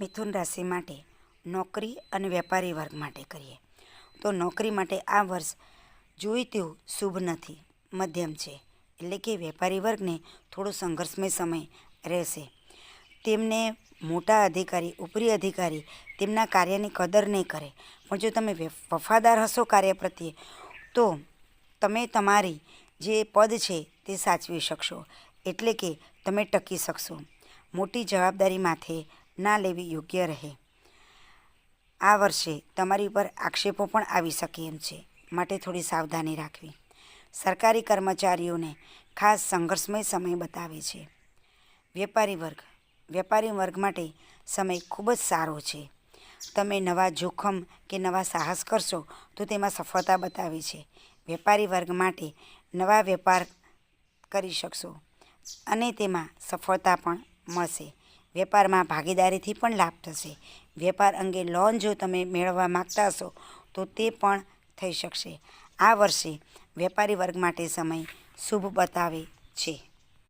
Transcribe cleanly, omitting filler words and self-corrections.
મિથુન રાશિ માટે નોકરી અને વેપારી વર્ગ માટે કરીએ તો નોકરી માટે આ વર્ષ જોઈ તેવું શુભ નથી, મધ્યમ છે. એટલે કે વેપારી વર્ગને થોડો સંઘર્ષમય સમય રહેશે. તેમને મોટા અધિકારી, ઉપરી અધિકારી તેમના કાર્યની કદર નહીં કરે, પણ જો તમે વફાદાર હશો કાર્ય પ્રત્યે તો તમે તમારી જે પદ છે તે સાચવી શકશો. એટલે કે તમે ટકી શકશો. મોટી જવાબદારી માથે ના લેવી યોગ્ય રહે. આ વર્ષે તમારી ઉપર આક્ષેપો પણ આવી શકે એમ છે, માટે થોડી સાવધાની રાખવી. સરકારી કર્મચારીઓને ખાસ સંઘર્ષમય સમય બતાવે છે. વેપારી વર્ગ માટે સમય ખૂબ જ સારો છે. તમે નવા જોખમ કે નવા સાહસ કરશો તો તેમાં સફળતા બતાવે છે. વેપારી વર્ગ માટે નવા વેપાર કરી શકશો અને તેમાં સફળતા પણ મળશે. વેપારમાં ભાગીદારીથી પણ લાભ થશે. વેપાર અંગે લોન જો તમે મેળવવા માગતા હશો તો તે પણ થઈ શકશે. આ વર્ષે વેપારી વર્ગ માટે સમય શુભ બતાવે છે.